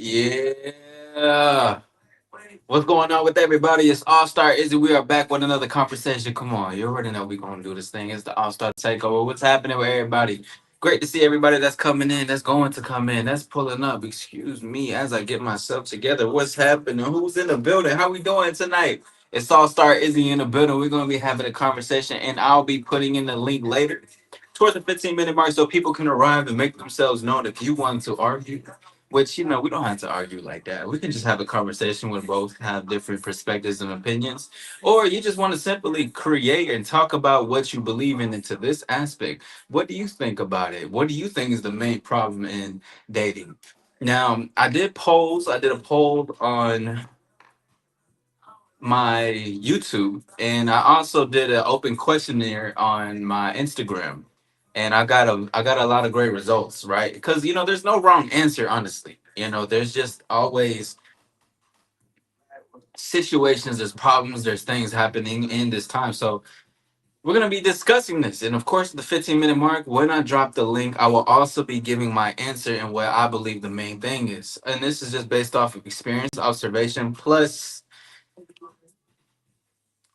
Yeah. What's going on with everybody? It's All Star Izzy. We are back with another conversation. Come on, you already know we're gonna do this thing. It's the All Star Takeover. What's happening with everybody? Great to see everybody that's coming in, that's going to come in, that's pulling up. Excuse me as I get myself together. What's happening? Who's in the building? How we doing tonight? It's All Star Izzy in the building. We're gonna be having a conversation, and I'll be putting in the link later towards the 15-minute mark so people can arrive and make themselves known if you want to argue. Which, we don't have to argue like that. We can just have a conversation where both have different perspectives and opinions. Or you just want to simply create and talk about what you believe in into this aspect. What do you think about it? What do you think is the main problem in dating? Now, I did a poll on my YouTube, and I also did an open questionnaire on my Instagram. And I got a lot of great results, right? Because there's no wrong answer, honestly. There's just always situations, there's problems, there's things happening in this time. So we're gonna be discussing this. And of course, the 15-minute mark, when I drop the link, I will also be giving my answer and what I believe the main thing is. And this is just based off of experience, observation, plus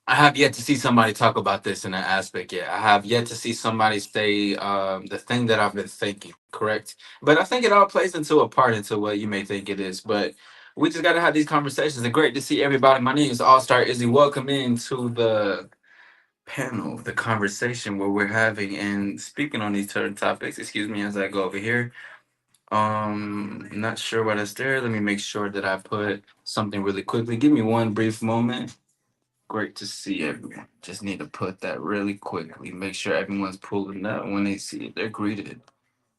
I have yet to see somebody talk about this in that aspect yet. I have yet to see somebody say the thing that I've been thinking, correct? But I think it all plays into a part into what you may think it is. But we just got to have these conversations. And great to see everybody. My name is All Star Izzy. Welcome into the panel, the conversation where we're having and speaking on these certain topics. Excuse me as I go over here. Not sure what is there. Let me make sure that I put something really quickly. Give me one brief moment. Great to see everyone. Just need to put that really quickly. Make sure everyone's pulling up when they see it. They're greeted.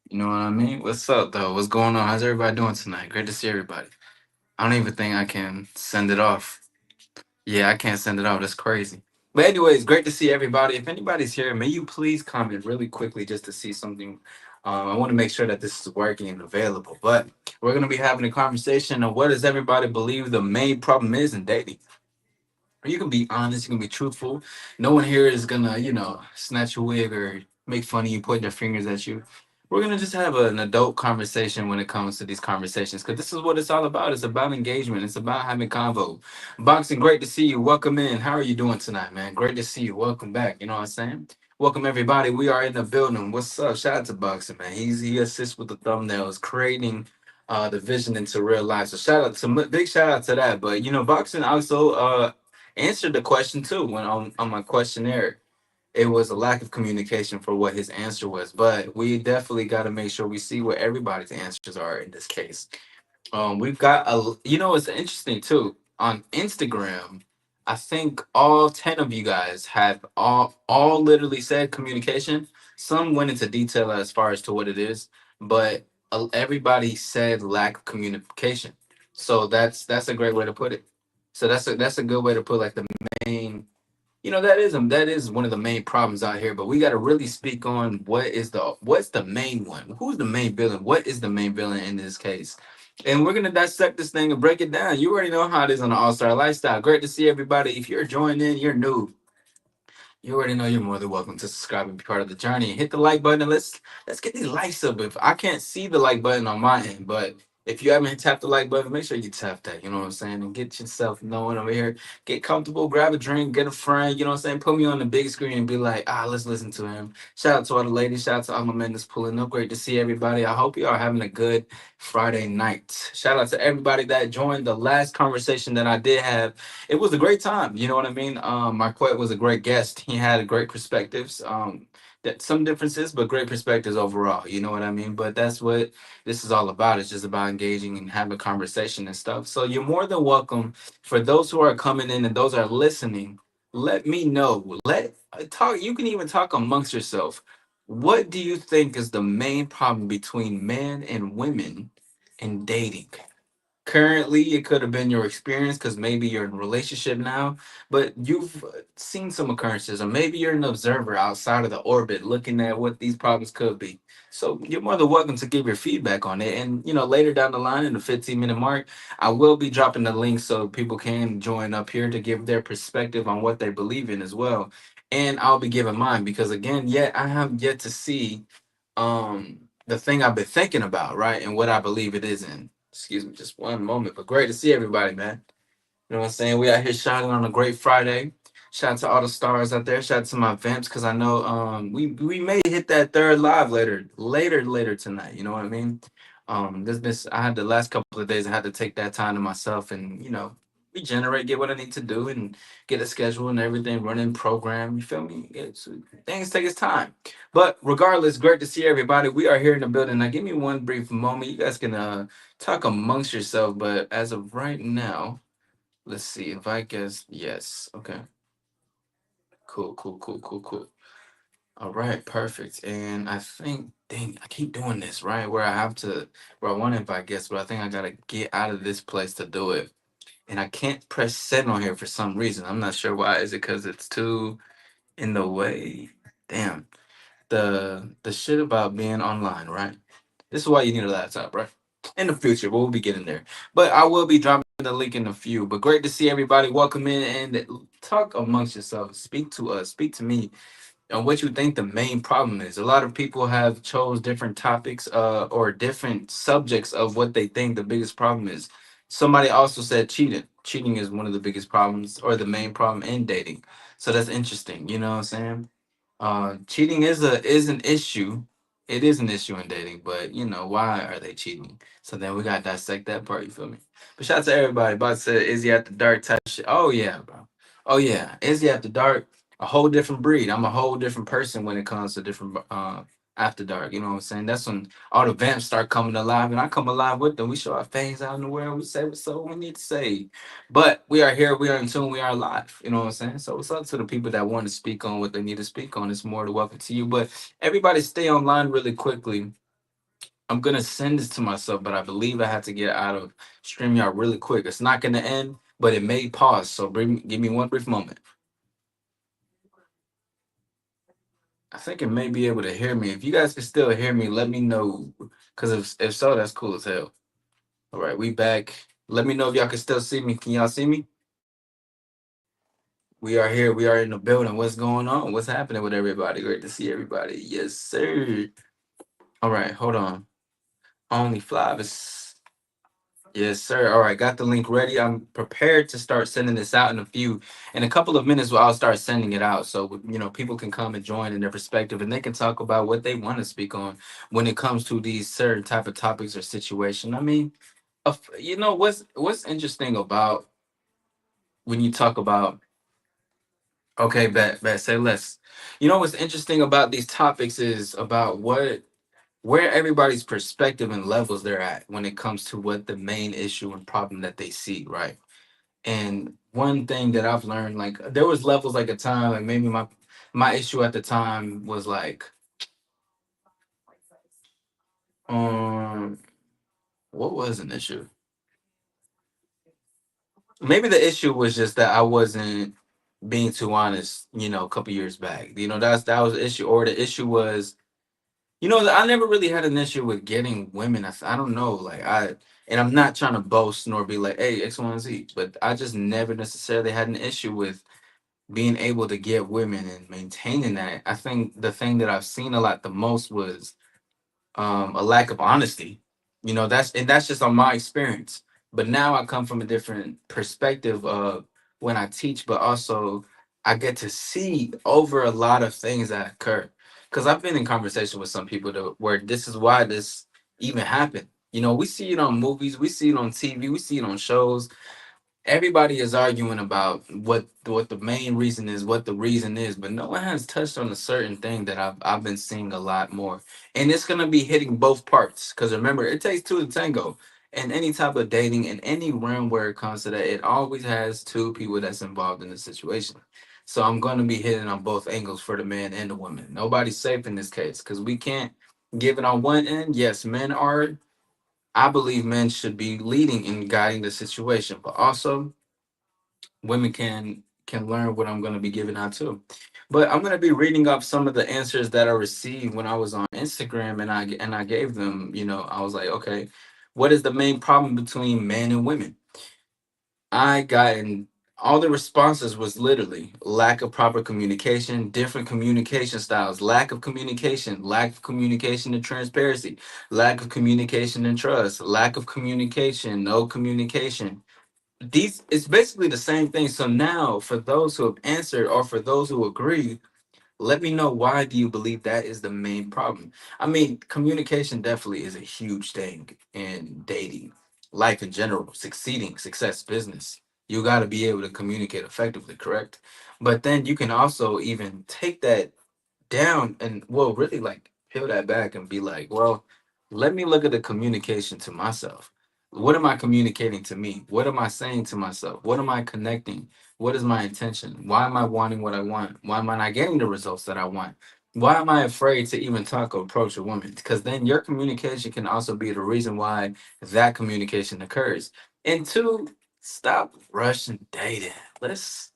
You know what I mean? What's up, though? What's going on? How's everybody doing tonight? Great to see everybody. I don't even think I can send it off. Yeah, I can't send it off. That's crazy. But anyways, great to see everybody. If anybody's here, may you please comment really quickly just to see something. I want to make sure that this is working and available. But we're gonna be having a conversation on what does everybody believe the main problem is in dating. You can be honest, you can be truthful. No one here is gonna, snatch your wig or make fun of you, point their fingers at you. We're gonna just have an adult conversation when it comes to these conversations, because this is what it's all about. It's about engagement. It's about having convo. Boxing, great to see you. Welcome in. How are you doing tonight, man? Great to see you. Welcome back. You know what I'm saying? Welcome everybody. We are in the building. What's up? Shout out to Boxing, man. He assists with the thumbnails, creating the vision into real life. So big shout out to that. But Boxing also answered the question too when on my questionnaire. It was a lack of communication for what his answer was, but we definitely got to make sure we see what everybody's answers are in this case. We've got it's interesting too on Instagram. I think all 10 of you guys have all literally said communication. Some went into detail as far as to what it is, but everybody said lack of communication. So that's a great way to put it. So that's a good way to put like the main, that is one of the main problems out here. But we got to really speak on what's the main one. Who's the main villain? What is the main villain in this case? And we're gonna dissect this thing and break it down. You already know how it is on the All Star Lifestyle. Great to see everybody. If you're joining in, you're new. You already know you're more than welcome to subscribe and be part of the journey. And hit the like button and let's get these likes up. If I can't see the like button on my end, but if you haven't tapped the like button, make sure you tap that. You know what I'm saying? And get yourself knowing over here. Get comfortable, grab a drink, get a friend. You know what I'm saying? Put me on the big screen and be like, let's listen to him. Shout out to all the ladies. Shout out to all my men that's pulling up. Great to see everybody. I hope you are having a good Friday night. Shout out to everybody that joined the last conversation that I did have. It was a great time. You know what I mean? Marquette was a great guest. He had great perspectives. That some differences, but great perspectives overall. You know what I mean? But that's what this is all about. It's just about engaging and having a conversation and stuff. So you're more than welcome. For those who are coming in and those are listening, let me know. Let talk. You can even talk amongst yourself. What do you think is the main problem between men and women in dating? Currently, it could have been your experience because maybe you're in a relationship now, but you've seen some occurrences, or maybe you're an observer outside of the orbit looking at what these problems could be. So you're more than welcome to give your feedback on it. And later down the line in the 15-minute mark, I will be dropping the link so people can join up here to give their perspective on what they believe in as well. And I'll be giving mine because again, yet I have yet to see the thing I've been thinking about, right? And what I believe it is in. Excuse me, just one moment. But great to see everybody, man. You know what I'm saying? We out here shining on a great Friday. Shout out to all the stars out there. Shout out to my vamps because I know we may hit that third live later tonight. You know what I mean? This been I had the last couple of days I had to take that time to myself and regenerate, get what I need to do, and get a schedule and everything running program. You feel me? Things take its time, but regardless, great to see everybody. We are here in the building. Now, give me one brief moment. You guys can talk amongst yourself, but as of right now. Let's see if I guess yes. Okay. Cool. All right, perfect. And I think, dang, I keep doing this, right? Where I want to invite guests, but I think I gotta get out of this place to do it. And I can't press send on here for some reason. I'm not sure why. Is it because it's too in the way? Damn. The shit about being online, right? This is why you need a laptop, right? In the future, but we'll be getting there. But I will be dropping the link in a few. But great to see everybody. Welcome in and talk amongst yourselves. Speak to us. Speak to me on what you think the main problem is. A lot of people have chose different topics or different subjects of what they think the biggest problem is. Somebody also said cheating. Cheating is one of the biggest problems or the main problem in dating. So that's interesting. You know what I'm saying? Cheating is an issue. It is an issue in dating, but why are they cheating? So then we gotta dissect that part. You feel me? But shout out to everybody. Bot said Izzy at the dark type shit. Oh yeah, bro. Oh yeah, Izzy at the dark. A whole different breed. I'm a whole different person when it comes to different after dark. You know what I'm saying? That's when all the vamps start coming alive, and I come alive with them. We show our face out in the world. We say what's up. We need to say. But we are here, we are in tune, we are live. You know what I'm saying? So it's up to the people that want to speak on what they need to speak on. It's more to welcome to you. But everybody stay online really quickly. I'm gonna send this to myself, but I believe I have to get out of StreamYard really quick. It's not gonna end, but it may pause. So give me one brief moment. I think it may be able to hear me. If you guys can still hear me, let me know. Cause if so, that's cool as hell. All right, we back. Let me know if y'all can still see me. Can y'all see me? We are here. We are in the building. What's going on? What's happening with everybody? Great to see everybody. Yes, sir. All right, hold on. Only Flav is. Yes, sir. All right, got the link ready. I'm prepared to start sending this out in a couple of minutes. I'll start sending it out so people can come and join in their perspective, and they can talk about what they want to speak on when it comes to these certain type of topics or situation. I mean, what's interesting about when you talk about. Okay, bet. Say less. You know what's interesting about these topics is about where everybody's perspective and levels they're at when it comes to what the main issue and problem that they see, right? And one thing that I've learned, like there was levels like a time, like maybe my issue at the time was like, um, what was an issue? Maybe the issue was just that I wasn't being too honest, a couple years back. That was the issue, or the issue was. I never really had an issue with getting women. I don't know, and I'm not trying to boast nor be like, hey, X, Y, and Z, but I just never necessarily had an issue with being able to get women and maintaining that. I think the thing that I've seen a lot the most was a lack of honesty. That's just on my experience. But now I come from a different perspective of when I teach, but also I get to see over a lot of things that occur. Because I've been in conversation with some people where this is why this even happened. We see it on movies, we see it on TV, we see it on shows. Everybody is arguing about what the main reason is, what the reason is, but no one has touched on a certain thing that I've been seeing a lot more, and it's gonna be hitting both parts. Because remember, it takes two to tango, and any type of dating in any realm where it comes to that, it always has two people that's involved in the situation. So I'm gonna be hitting on both angles for the man and the woman. Nobody's safe in this case because we can't give it on one end. Yes, men are. I believe men should be leading and guiding the situation, but also women can learn what I'm going to be giving out too. But I'm going to be reading up some of the answers that I received when I was on Instagram, and I gave them. I was like, okay, what is the main problem between men and women? I got in. All the responses was literally lack of proper communication, different communication styles, lack of communication and transparency, lack of communication and trust, lack of communication, no communication. These it's basically the same thing. So now for those who have answered or for those who agree, let me know, why do you believe that is the main problem? I mean, communication definitely is a huge thing in dating, life in general, succeeding, success, business. You got to be able to communicate effectively, correct? But then you can also even take that down and, well, really like peel that back and be like, well, let me look at the communication to myself. What am I communicating to me? What am I saying to myself? What am I connecting? What is my intention? Why am I wanting what I want? Why am I not getting the results that I want? Why am I afraid to even talk or approach a woman? Because then your communication can also be the reason why that communication occurs. And two, stop rushing dating. Let's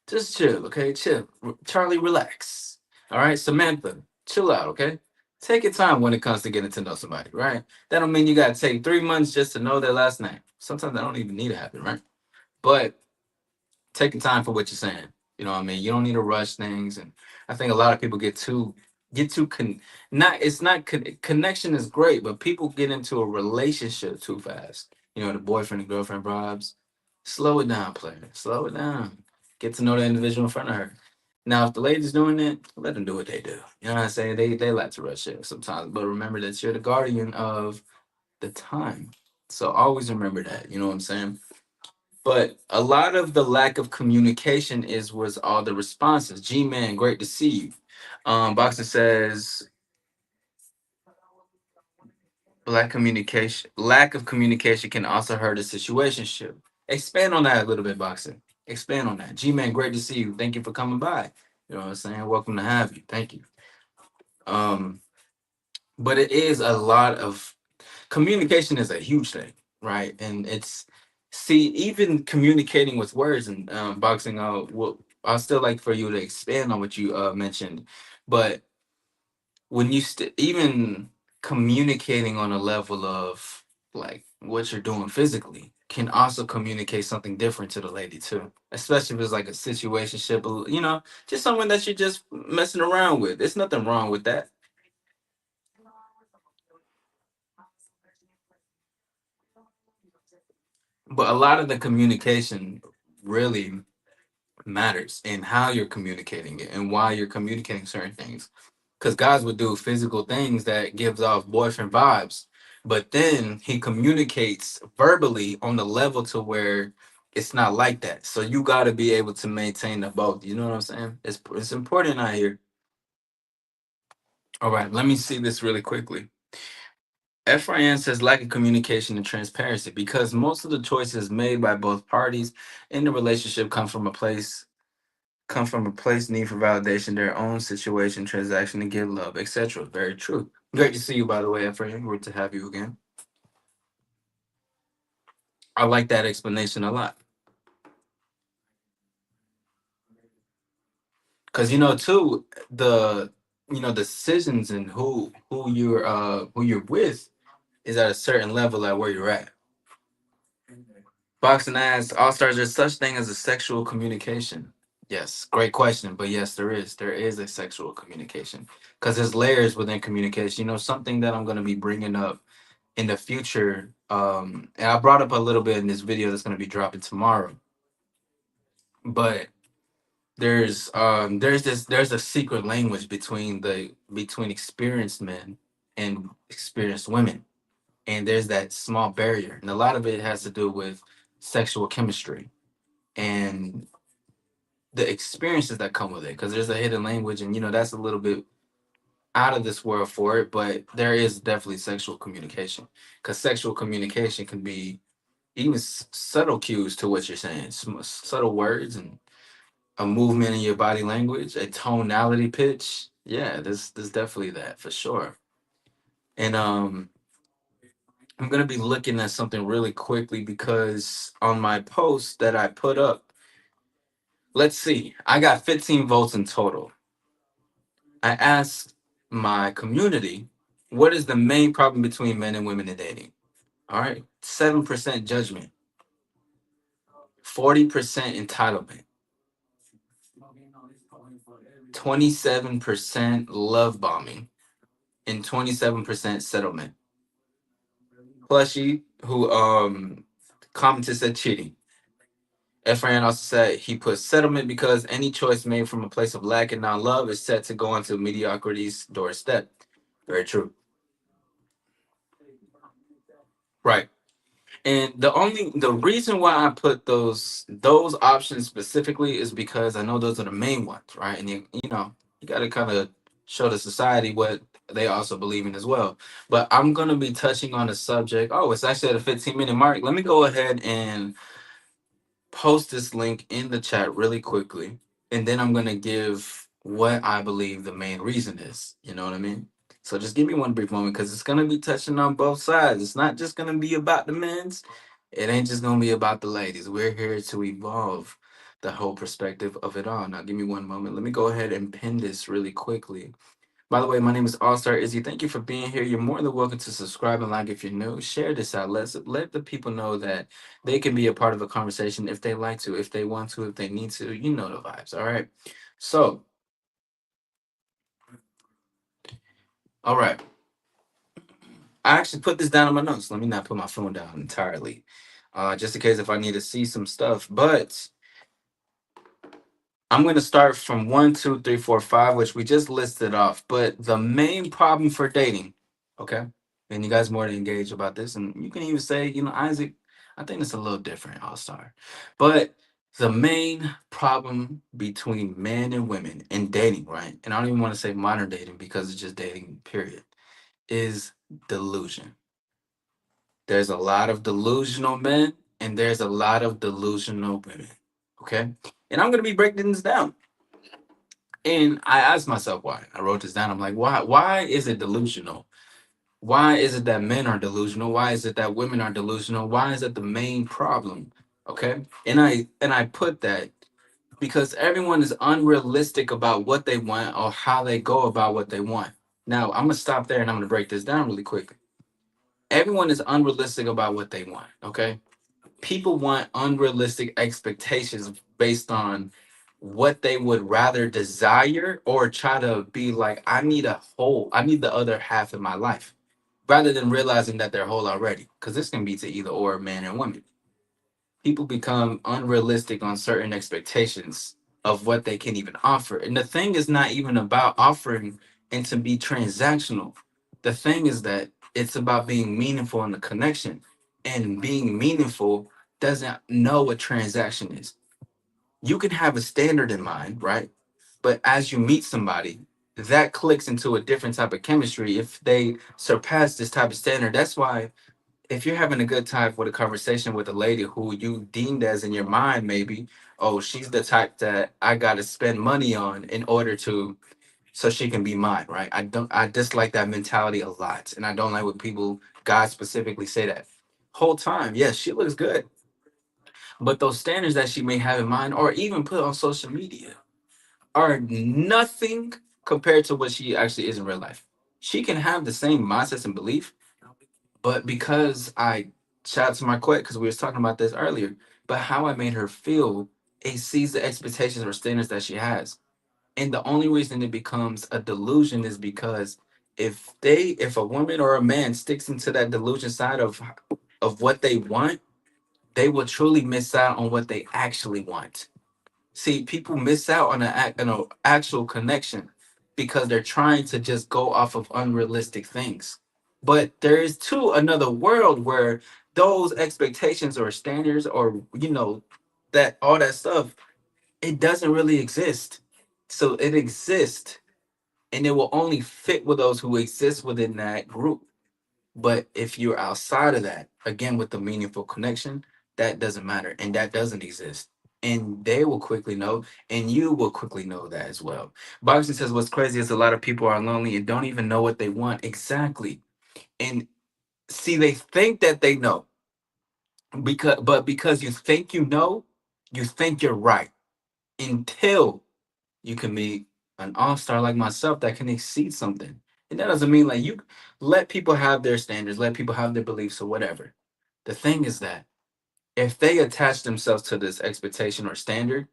just chill, okay? Chill. Charlie, relax. All right, Samantha, chill out, okay? Take your time when it comes to getting to know somebody, right? That don't mean you gotta take 3 months just to know their last name. Sometimes that don't even need to happen, right? But taking time for what you're saying. You know what I mean? You don't need to rush things, and I think a lot of people get too not it's not connection is great, but people get into a relationship too fast. You know, the boyfriend and girlfriend vibes. Slow it down, player. Slow it down. Get to know the individual in front of her. Now, if the lady's doing it, let them do what they do. You know what I'm saying? They like to rush it sometimes, but remember that you're the guardian of the time. So always remember that. You know what I'm saying? But a lot of the lack of communication is was all the responses. G man, great to see you. Boxer says lack of communication can also hurt a situationship. Expand on that a little bit, Boxer. Expand on that. G man, great to see you. Thank you for coming by. You know what I'm saying? Welcome to have you. Thank you. Um, but it is a lot of communication is a huge thing, right? And it's see even communicating with words and boxing out. Well, I still like for you to expand on what you mentioned, but when you even communicating on a level of like what you're doing physically can also communicate something different to the lady too, especially if it's like a situationship, you know, just someone that you're just messing around with. There's nothing wrong with that. But a lot of the communication really matters in how you're communicating it and why you're communicating certain things. Because guys would do physical things that gives off boyfriend vibes, but then he communicates verbally on the level to where it's not like that. So you got to be able to maintain the both. You know what I'm saying? It's important out here. All right, let me see this really quickly. FRN says lack of communication and transparency because most of the choices made by both parties in the relationship come from a place need for validation, their own situation, transaction to get love, etc. Very true. Great to see you, by the way, Efrain. Great to have you again. I like that explanation a lot because too the decisions and who you're with is at a certain level at where you're at. Boxing asks, All Stars, there's such thing as a sexual communication. Yes, great question. But yes, there is. There is a sexual communication because there's layers within communication. Something that I'm going to be bringing up in the future. And I brought up a little bit in this video that's going to be dropping tomorrow. But there's a secret language between experienced men and experienced women, and there's that small barrier, and a lot of it has to do with sexual chemistry and the experiences that come with it because there's a hidden language, and that's a little bit out of this world for it, but there is definitely sexual communication because sexual communication can be even subtle cues to what you're saying, subtle words and a movement in your body language, a tonality pitch. Yeah, there's definitely that for sure. And I'm gonna be looking at something really quickly because on my post that I put up, let's see, I got 15 votes in total. I asked my community, what is the main problem between men and women in dating? All right, 7% judgment, 40% entitlement, 27% love bombing, and 27% settlement. Plushy, who commented, said cheating. Efrain also said he put settlement because any choice made from a place of lack and not love is set to go onto mediocrity's doorstep. Very true. Right. And the reason why I put those options specifically is because I know those are the main ones, right? And you got to kind of show the society what they also believe in as well. But I'm gonna be touching on a subject. Oh, it's actually at a 15-minute mark. Let me go ahead and post this link in the chat really quickly, and then I'm gonna give what I believe the main reason is. You know what I mean? So just give me one brief moment because it's gonna be touching on both sides. It's not just gonna be about the men's. It ain't just gonna be about the ladies. We're here to evolve the whole perspective of it all. Now, give me one moment. Let me go ahead and pin this really quickly. By the way, my name is All Star Izzy. Thank you for being here. You're more than welcome to subscribe and like if you're new. Share this out. Let the people know that they can be a part of a conversation if they like to, if they want to, if they need to. You know the vibes. All right. So, all right. I actually put this down in my notes. Let me not put my phone down entirely, just in case if I need to see some stuff. But I'm going to start from one, two, three, four, five, which we just listed off. But the main problem for dating, okay, and you guys more than engaged about this, and you can even say, Isaac, I think it's a little different, All Star. But the main problem between men and women in dating, right? And I don't even want to say modern dating because it's just dating, period, is delusion. There's a lot of delusional men and there's a lot of delusional women, okay? And I'm going to be breaking this down. And I asked myself why. I wrote this down. I'm like, why? Why is it delusional? Why is it that men are delusional? Why is it that women are delusional? Why is it the main problem? Okay. And I put that because everyone is unrealistic about what they want or how they go about what they want. Now I'm gonna stop there and I'm gonna break this down really quickly. Everyone is unrealistic about what they want. Okay. People want unrealistic expectations based on what they would rather desire or try to be like, I need the other half in my life, rather than realizing that they're whole already. Because this can be to either or man and woman. People become unrealistic on certain expectations of what they can even offer. And the thing is not even about offering and to be transactional. The thing is that it's about being meaningful in the connection. And being meaningful doesn't know what transaction is. You can have a standard in mind, right? But as you meet somebody, that clicks into a different type of chemistry if they surpass this type of standard. That's why if you're having a good time with a conversation with a lady who you deemed as in your mind, maybe, oh, she's the type that I gotta spend money on in order to so she can be mine, right? I dislike that mentality a lot. And I don't like when people, guys specifically, say that. Whole time, yes, she looks good. But those standards that she may have in mind or even put on social media are nothing compared to what she actually is in real life. She can have the same mindsets and belief, but because I shout out to Marquette because we was talking about this earlier, but how I made her feel, it sees the expectations or standards that she has. And the only reason it becomes a delusion is because if a woman or a man sticks into that delusion side of what they want, they will truly miss out on what they actually want. See, people miss out on an actual connection because they're trying to just go off of unrealistic things. But there is too another world where those expectations or standards or that all that stuff, it doesn't really exist. So it exists and it will only fit with those who exist within that group. But if you're outside of that, again, with the meaningful connection, that doesn't matter and that doesn't exist. And they will quickly know, and you will quickly know that as well. Boxing says, what's crazy is a lot of people are lonely and don't even know what they want exactly. And see, they think that they know because you think you think you're right until you can meet an all-star like myself that can exceed something. And that doesn't mean like you let people have their standards, let people have their beliefs or whatever. The thing is that if they attach themselves to this expectation or standard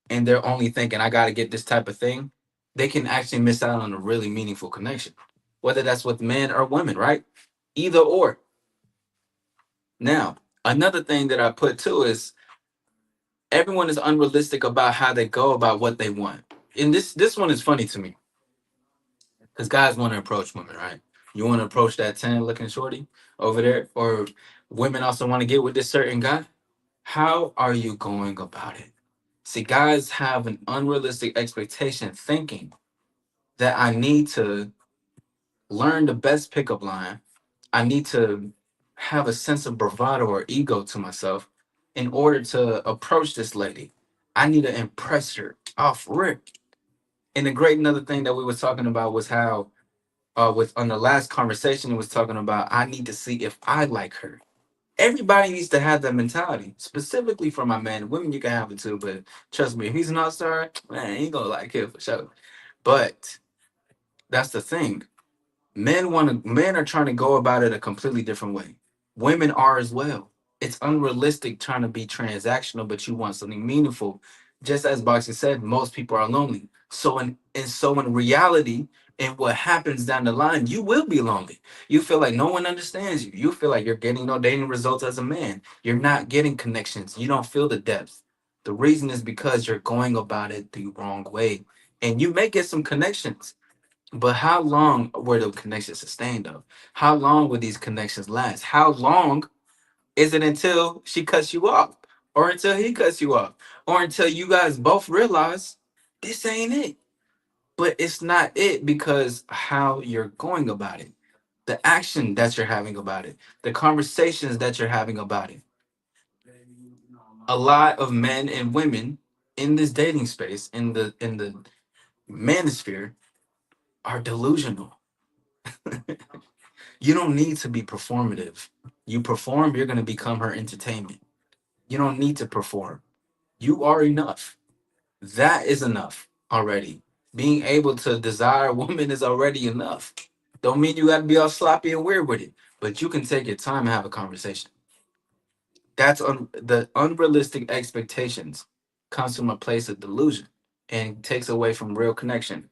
and they're only thinking, I got to get this type of thing, they can actually miss out on a really meaningful connection, whether that's with men or women, right? Either or. Now, another thing that I put too is everyone is unrealistic about how they go about what they want. And this one is funny to me because guys want to approach women, right? You want to approach that 10 looking shorty over there, or women also want to get with this certain guy. How are you going about it? See, guys have an unrealistic expectation thinking that I need to learn the best pickup line. I need to have a sense of bravado or ego to myself in order to approach this lady. I need to impress her off rip. And the great another thing that we were talking about was how with on the last conversation it was talking about I need to see if I like her. Everybody needs to have that mentality, specifically for my man. Women, you can have it too, but trust me, if he's an all-star, man, he gonna like it for sure. But that's the thing. Men are trying to go about it a completely different way. Women are as well. It's unrealistic trying to be transactional, but you want something meaningful. Just as Boxing said, most people are lonely. So in reality, and what happens down the line, you will be lonely. You feel like no one understands you. You feel like you're getting no dating results as a man. You're not getting connections. You don't feel the depth. The reason is because you're going about it the wrong way. And you may get some connections, but how long were the connections sustained though? How long will these connections last? How long is it until she cuts you off? Or until he cuts you off? Or until you guys both realize this ain't it. But it's not it because how you're going about it, the action that you're having about it, the conversations that you're having about it. A lot of men and women in this dating space, in the manosphere, are delusional. You don't need to be performative. You perform, you're going to become her entertainment. You don't need to perform. You are enough. That is enough already. Being able to desire a woman is already enough. Don't mean you got to be all sloppy and weird with it, but you can take your time and have a conversation. The unrealistic expectations comes from a place of delusion and takes away from real connection.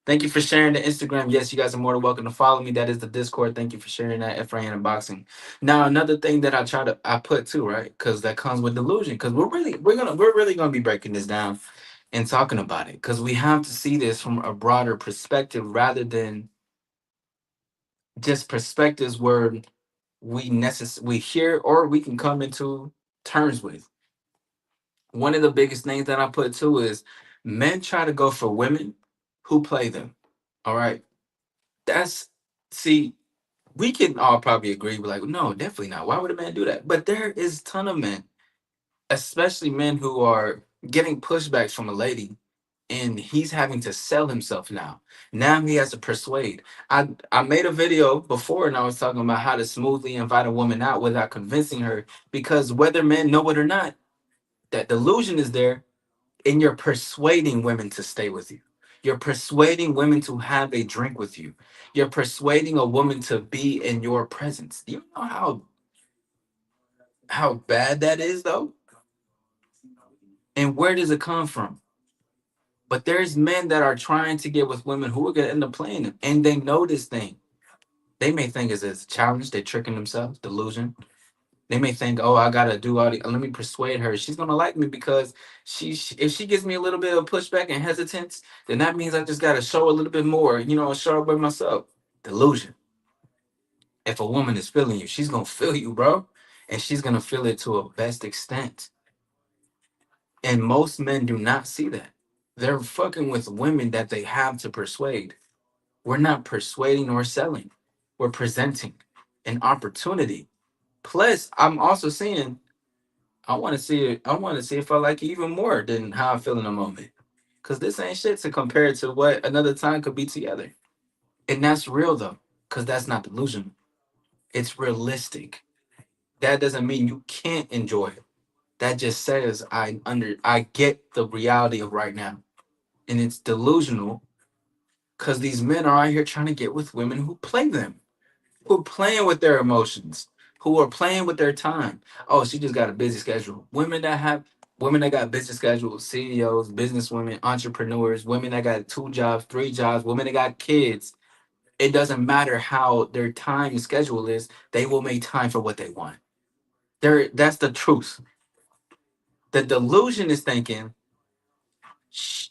Thank you for sharing the Instagram. Yes, you guys are more than welcome to follow me. That is the Discord. Thank you for sharing that, Ephraim Unboxing. Now, another thing that I put too, right? Because that comes with delusion. Because we're really gonna be breaking this down and talking about it. Because we have to see this from a broader perspective rather than just perspectives where we hear or we can come into terms with. One of the biggest things that I put too is men try to go for women who play them. All right. That's see, we can all probably agree, but like, no, definitely not. Why would a man do that? But there is a ton of men, especially men who are getting pushbacks from a lady, and he's having to sell himself now. Now he has to persuade. I made a video before, and I was talking about how to smoothly invite a woman out without convincing her, because whether men know it or not, that delusion is there, and you're persuading women to stay with you. You're persuading women to have a drink with you. You're persuading a woman to be in your presence. Do you know how bad that is though? And where does it come from? But there's men that are trying to get with women who are gonna end up playing them. And they know this thing. They may think it's a challenge, they're tricking themselves, delusion. They may think, oh, I gotta do all the. Let me persuade her. She's gonna like me because if she gives me a little bit of pushback and hesitance, then that means I just gotta show a little bit more. Show up with myself. Delusion. If a woman is feeling you, she's gonna feel you, bro, and she's gonna feel it to a best extent. And most men do not see that. They're fucking with women that they have to persuade. We're not persuading or selling. We're presenting an opportunity. Plus, I'm also seeing I want to see it. I want to see if I like it even more than how I feel in a moment. Cause this ain't shit to compare to what another time could be together. And that's real though. Cause that's not delusional. It's realistic. That doesn't mean you can't enjoy it. That just says I get the reality of right now. And it's delusional because these men are out here trying to get with women who play them, who are playing with their emotions, who are playing with their time. Oh, she just got a busy schedule. Women that got busy schedules, CEOs, businesswomen, entrepreneurs, women that got 2 jobs, 3 jobs, women that got kids. It doesn't matter how their time schedule is, they will make time for what they want. That's the truth. The delusion is thinking,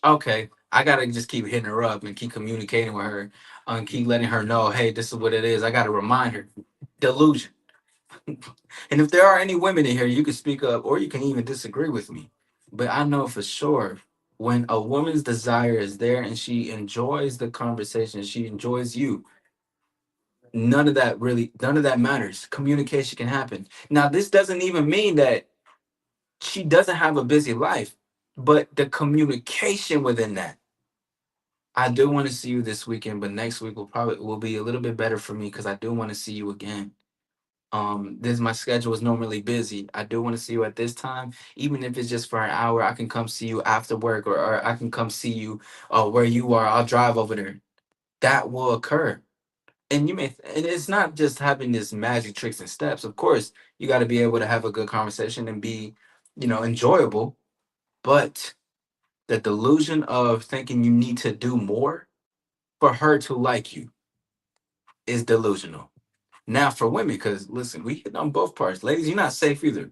okay, I gotta just keep hitting her up and keep communicating with her and keep letting her know, hey, this is what it is. I gotta remind her. Delusion. And if there are any women in here, you can speak up or you can even disagree with me. But I know for sure when a woman's desire is there and she enjoys the conversation, she enjoys you, none of that matters. Communication can happen. Now, this doesn't even mean that she doesn't have a busy life, but the communication within that. I do want to see you this weekend, but next week will be a little bit better for me because I do want to see you again. This my schedule is normally busy. I do want to see you at this time, even if it's just for an hour. I can come see you after work, or I can come see you where you are. I'll drive over there. That will occur. And and it's not just having this magic tricks and steps. Of course, you got to be able to have a good conversation and be, enjoyable. But the delusion of thinking you need to do more for her to like you is delusional. Now for women, because listen, we hit on both parts. Ladies, you're not safe either.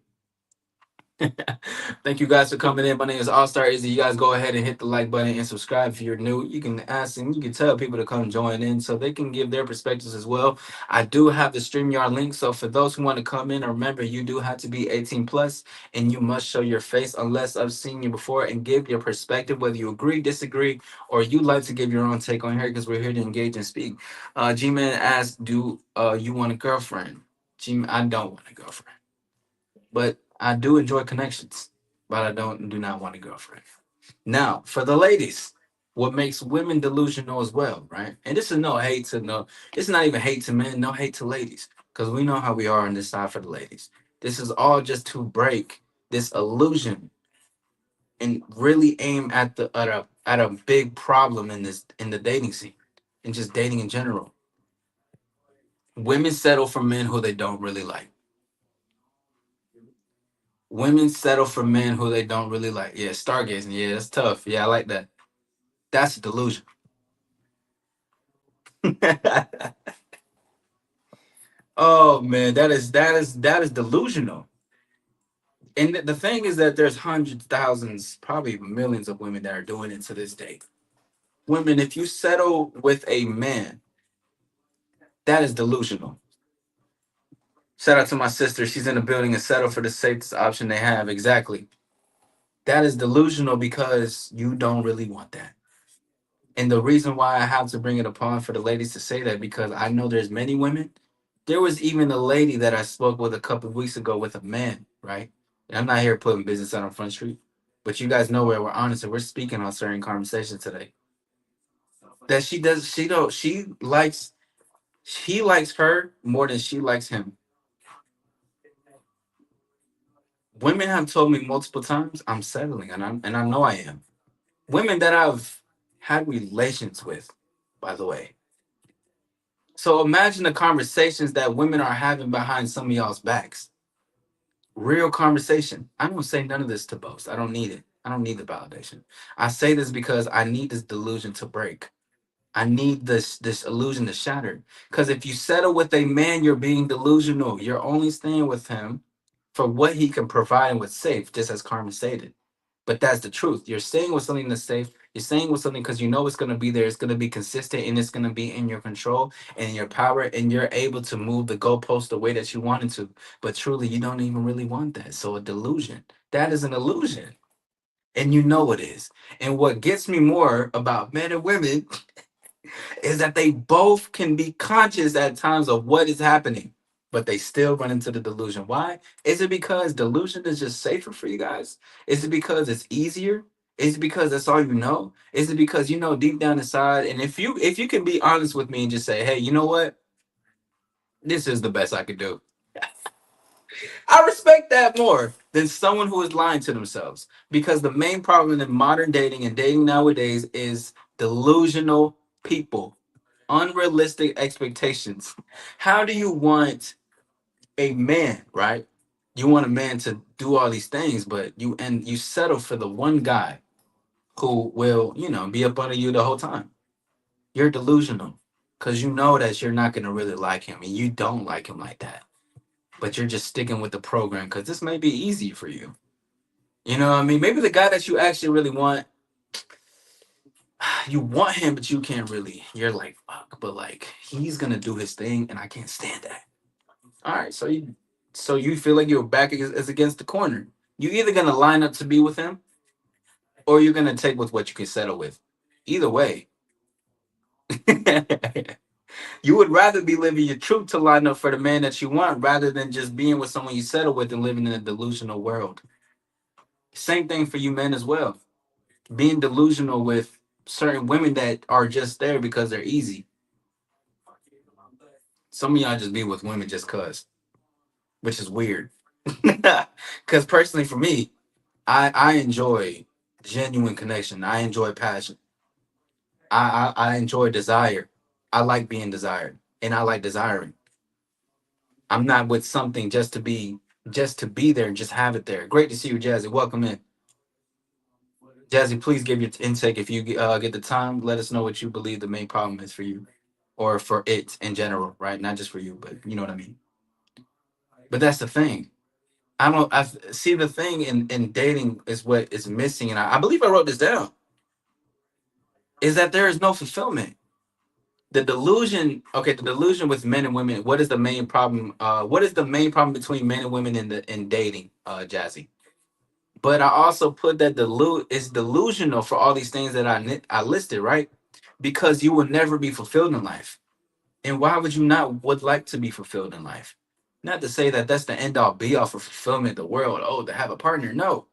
Thank you guys for coming in. My name is All Star Izzy. You guys go ahead and hit the like button and subscribe if you're new. You can ask and you can tell people to come join in so they can give their perspectives as well. I do have the StreamYard link. So for those who want to come in, remember you do have to be 18 plus and you must show your face unless I've seen you before and give your perspective, whether you agree, disagree, or you'd like to give your own take on here because we're here to engage and speak. G-Man asked, do you want a girlfriend? I don't want a girlfriend, but I do enjoy connections, but I do not want a girlfriend. Now, for the ladies, what makes women delusional as well, right? And this is no hate to no, it's not even hate to men, no hate to ladies, because we know how we are on this side for the ladies. This is all just to break this illusion and really aim at the at a big problem in the dating scene and just dating in general. Women settle for men who they don't really like. Women settle for men who they don't really like. Yeah, stargazing. Yeah, that's tough. Yeah, I like that. That's a delusion. Oh man, that is delusional. And the thing is that there's hundreds, thousands, probably millions of women that are doing it to this day. Women, if you settle with a man, that is delusional. Shout out to my sister. She's in the building and settle for the safest option they have. Exactly. That is delusional because you don't really want that. And the reason why I have to bring it upon for the ladies to say that because I know there's many women. There was even a lady that I spoke with a couple of weeks ago with a man, right? And I'm not here putting business out on Front Street, but you guys know where we're honest and we're speaking on certain conversations today. That she does, she don't, he likes her more than she likes him. Women have told me multiple times I'm settling, and I know I am. Women that I've had relations with, by the way. So imagine the conversations that women are having behind some of y'all's backs. Real conversation. I don't say none of this to boast. I don't need it. I don't need the validation. I say this because I need this delusion to break. I need this illusion to shatter. Because if you settle with a man, you're being delusional. You're only staying with him for what he can provide and what's safe, just as Carmen stated. But that's the truth. You're staying with something that's safe. You're staying with something because you know it's going to be there. It's going to be consistent and it's going to be in your control and in your power. And you're able to move the goalpost the way that you wanted to. But truly, you don't even really want that. So a delusion. That is an illusion. And you know it is. And what gets me more about men and women is that they both can be conscious at times of what is happening, but they still run into the delusion. Why? Is it because delusion is just safer for you guys? Is it because it's easier? Is it because that's all you know? Is it because you know deep down inside? And if you can be honest with me and just say, hey, you know what? This is the best I could do. I respect that more than someone who is lying to themselves. Because the main problem in modern dating and dating nowadays is delusional people, unrealistic expectations. How do you want a man, right? You want a man to do all these things, but you settle for the one guy who will, be up under you the whole time. You're delusional because you know that you're not going to really like him and you don't like him like that. But you're just sticking with the program because this may be easy for you. You know what I mean? Maybe the guy that you actually really want, you want him, but you can't really. You're like, fuck, but like he's gonna do his thing, and I can't stand that. All right, so you feel like your back is against the corner. You either gonna line up to be with him, or you're gonna take with what you can settle with. Either way, you would rather be living your truth to line up for the man that you want, rather than just being with someone you settle with and living in a delusional world. Same thing for you men as well. Being delusional with certain women that are just there because they're easy. Some of y'all just be with women just cause, which is weird. Because personally, for me, I enjoy genuine connection. I enjoy passion. I enjoy desire. I like being desired, and I like desiring. I'm not with something just to be there and just have it there. Great to see you, Jazzy. Welcome in, Jazzy. Please give your intake if you get the time. Let us know what you believe the main problem is for you, or for it in general, right? Not just for you, but you know what I mean. But that's the thing. I don't. I see the thing in dating is what is missing, and I believe I wrote this down. Is that there is no fulfillment. The delusion. Okay, the delusion with men and women. What is the main problem? What is the main problem between men and women in dating? Jazzy. But I also put that is delusional for all these things that I listed, right? Because you will never be fulfilled in life. And why would you not would like to be fulfilled in life? Not to say that that's the end all be all for fulfillment, the world. Oh, to have a partner. No,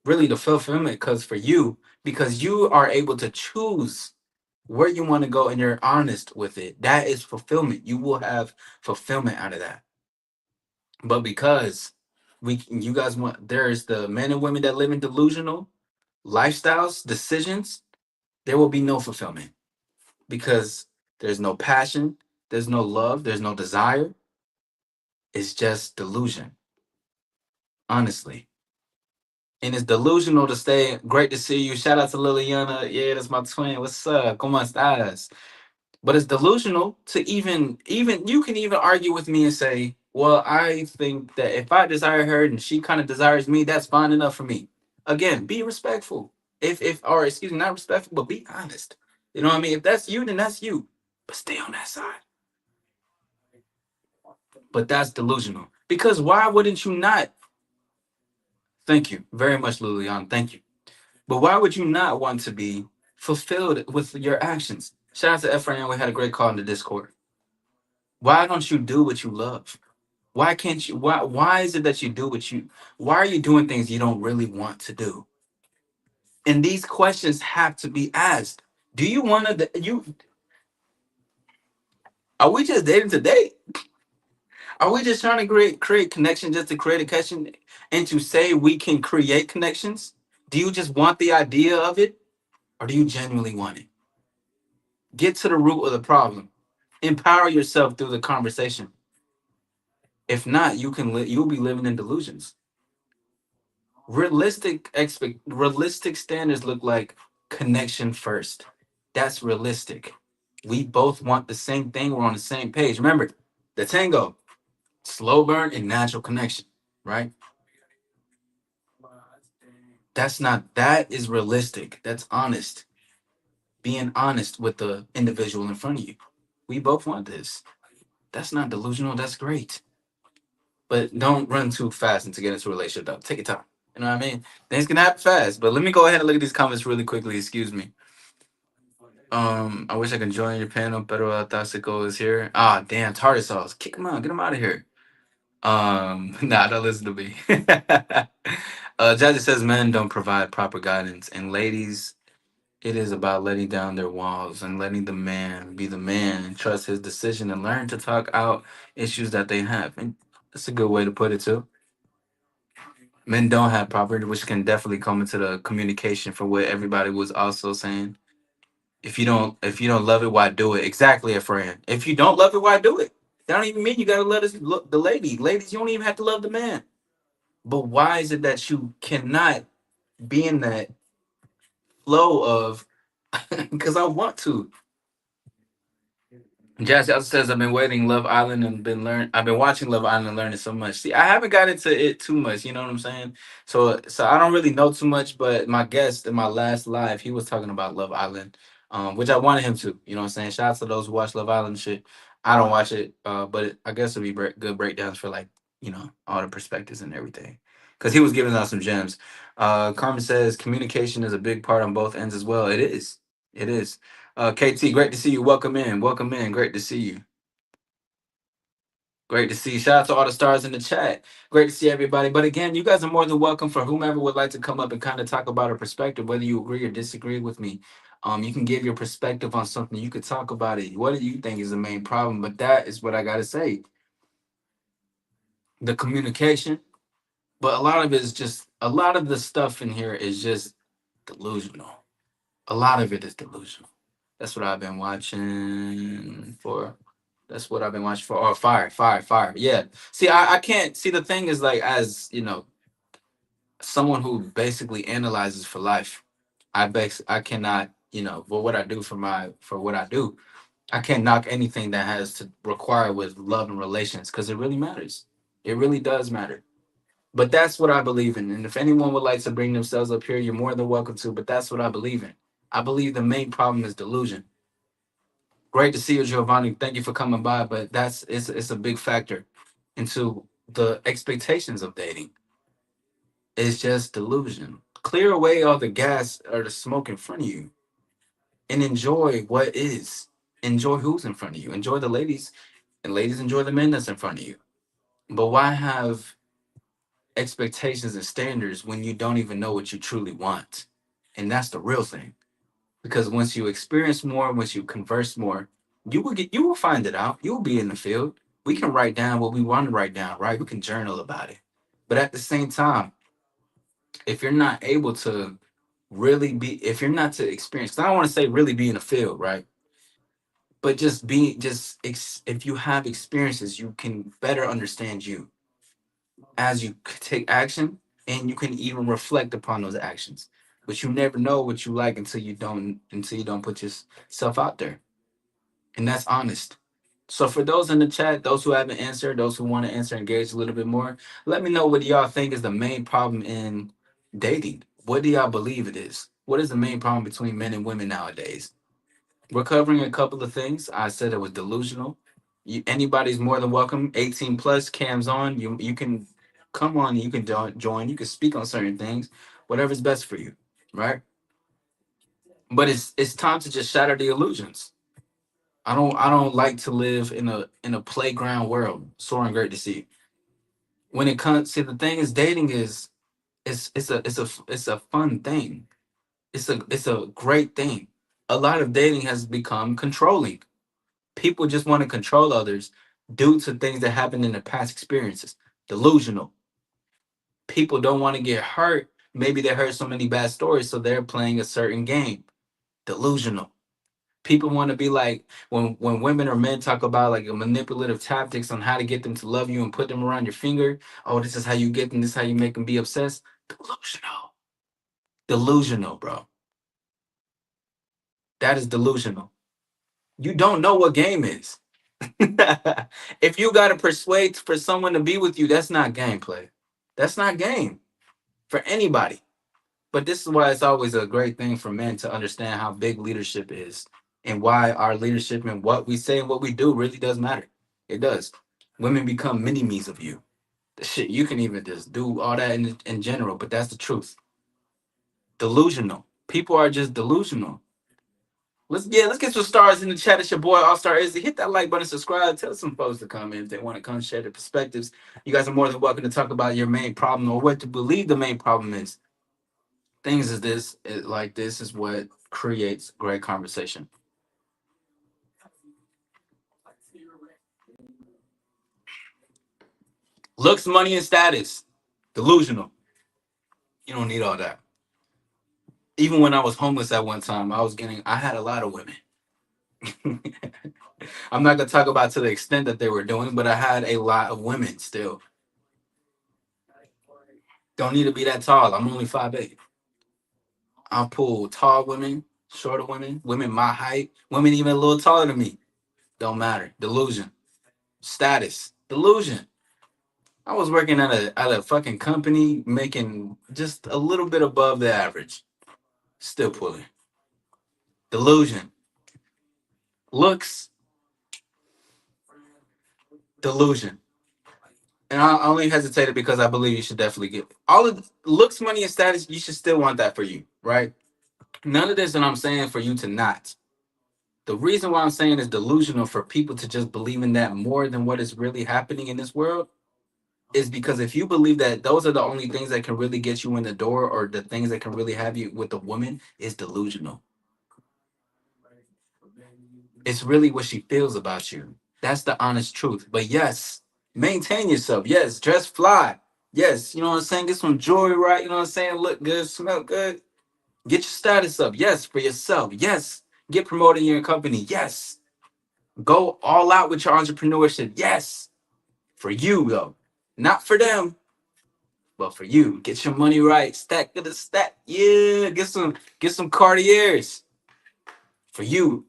really, the fulfillment because for you, because you are able to choose where you want to go and you're honest with it. That is fulfillment. You will have fulfillment out of that. But because you guys want, there's the men and women that live in delusional lifestyles, decisions, there will be no fulfillment because there's no passion, there's no love, there's no desire. It's just delusion, honestly. And it's delusional to stay. Great to see you. Shout out to Liliana. Yeah, that's my twin. What's up? ¿Cómo estás? But it's delusional to even you can even argue with me and say, well, I think that if I desire her and she kind of desires me, that's fine enough for me. Again, be respectful. If or excuse me, not respectful, but be honest. You know what I mean? If that's you, then that's you. But stay on that side. But that's delusional. Because why wouldn't you not? Thank you very much, Lilian. Thank you. But why would you not want to be fulfilled with your actions? Shout out to Ephraim. We had a great call in the Discord. Why don't you do what you love? Why can't you? Why is it that you do what you? Why are you doing things you don't really want to do? And these questions have to be asked. Do you want to? You are we just dating to date? Are we just trying to create connection just to create a connection and to say we can create connections? Do you just want the idea of it, or do you genuinely want it? Get to the root of the problem. Empower yourself through the conversation. If not, you'll be living in delusions. Realistic standards look like connection first. That's realistic. We both want the same thing. We're on the same page. Remember, the tango, slow burn and natural connection, right? That is realistic. That's honest. Being honest with the individual in front of you. We both want this. That's not delusional. That's great. But don't run too fast into get into a relationship though. Take your time. You know what I mean? Things can happen fast. But let me go ahead and look at these comments really quickly. Excuse me. I wish I could join your panel. Pero Tasico is here. Ah, damn, tartar sauce. Kick him out. Get him out of here. Nah, don't listen to me. Jazzy says men don't provide proper guidance, and ladies, it is about letting down their walls and letting the man be the man and trust his decision and learn to talk out issues that they have. And that's a good way to put it too. Men don't have proper, which can definitely come into the communication for what everybody was also saying. If you don't love it, why do it? Exactly, a friend. If you don't love it, why do it? That don't even mean you gotta love the lady. Ladies, you don't even have to love the man. But why is it that you cannot be in that flow of because I want to? Jazzy also says I've been waiting Love Island and been learn. I've been watching Love Island and learning so much. See, I haven't got into it too much. You know what I'm saying? So I don't really know too much. But my guest in my last live, he was talking about Love Island, which I wanted him to. You know what I'm saying? Shout out to those who watch Love Island and shit. I don't watch it, but I guess it'll be good breakdowns for like all the perspectives and everything. Because he was giving out some gems. Carmen says communication is a big part on both ends as well. It is. It is. KT, great to see you. Welcome in. Welcome in. Great to see you. Great to see you. Shout out to all the stars in the chat. Great to see everybody. But again, you guys are more than welcome for whomever would like to come up and kind of talk about a perspective, whether you agree or disagree with me. You can give your perspective on something. You could talk about it. What do you think is the main problem? But that is what I gotta say. The communication. But a lot of it is just a lot of the stuff in here is just delusional. A lot of it is delusional. That's what I've been watching for. That's what I've been watching for. Oh, fire, fire, fire. Yeah. See, I can't see the thing is like as someone who basically analyzes for life. I cannot, for what I do for what I do, I can't knock anything that has to require with love and relations because it really matters. It really does matter. But that's what I believe in. And if anyone would like to bring themselves up here, you're more than welcome to. But that's what I believe in. I believe the main problem is delusion. Great to see you, Giovanni. Thank you for coming by. But it's a big factor into the expectations of dating. It's just delusion. Clear away all the gas or the smoke in front of you and enjoy what is. Enjoy who's in front of you. Enjoy the ladies, and ladies enjoy the men that's in front of you. But why have expectations and standards when you don't even know what you truly want? And that's the real thing. Because once you experience more, once you converse more, you will find it out. You will be in the field. We can write down what we want to write down, right? We can journal about it. But at the same time, if you're not able to really be, if you're not to experience, 'cause I don't want to say really be in the field, right? But just be, if you have experiences, you can better understand you as you take action, and you can even reflect upon those actions. But you never know what you like until you don't put yourself out there, and that's honest. So for those in the chat, those who haven't answered, those who want to answer, engage a little bit more, let me know what y'all think is the main problem in dating. What do y'all believe it is? What is the main problem between men and women nowadays? We're covering a couple of things. I said it was delusional. Anybody's more than welcome. 18 plus, cams on. You can come on. You can join. You can speak on certain things. Whatever's best for you, right? But it's time to just shatter the illusions. I don't like to live in a playground world. Soaring, great to see you. When it comes, see, the thing is, dating is it's a fun thing. It's a great thing. A lot of dating has become controlling. People just want to control others due to things that happened in their past experiences. Delusional. People don't want to get hurt. Maybe they heard so many bad stories, so they're playing a certain game. Delusional. People want to be like when women or men talk about like a manipulative tactics on how to get them to love you and put them around your finger. Oh, this is how you get them. This is how you make them be obsessed. Delusional. Delusional, bro. That is delusional. You don't know what game is. If you gotta persuade for someone to be with you, that's not gameplay. That's not game for anybody. But this is why it's always a great thing for men to understand how big leadership is and why our leadership and what we say and what we do really does matter. It does. Women become mini me's of you. The shit you can even just do all that in general, but that's the truth. Delusional. People are just delusional. Let's get some stars in the chat. It's your boy All Star Izzy. Hit that like button, subscribe. Tell some folks to come in if they want to come share their perspectives. You guys are more than welcome to talk about your main problem or what to believe the main problem is. Things is like this is what creates great conversation. Looks, money, and status. Delusional. You don't need all that. Even when I was homeless at one time, I had a lot of women. I'm not gonna talk about to the extent that they were doing, but I had a lot of women still. Don't need to be that tall. I'm only 5'8". I'll pull tall women, shorter women, women my height, women even a little taller than me. Don't matter. Delusion. Status. Delusion. I was working at a fucking company making just a little bit above the average. Still pulling. Delusion. Looks. Delusion. And I only hesitated because I believe you should definitely get all of looks, money, and status. You should still want that for you, right? None of this that I'm saying for you to not. The reason why I'm saying is delusional for people to just believe in that more than what is really happening in this world is because if you believe that those are the only things that can really get you in the door or the things that can really have you with a woman is delusional. It's really what she feels about you. That's the honest truth. But yes, maintain yourself. Yes, dress fly. Yes, you know what I'm saying? Get some jewelry right. You know what I'm saying? Look good, smell good. Get your status up. Yes, for yourself. Yes. Get promoted in your company. Yes. Go all out with your entrepreneurship. Yes. For you though. Not for them, but for you. Get your money right. Stack to the stack. Yeah. Get some Cartiers. For you.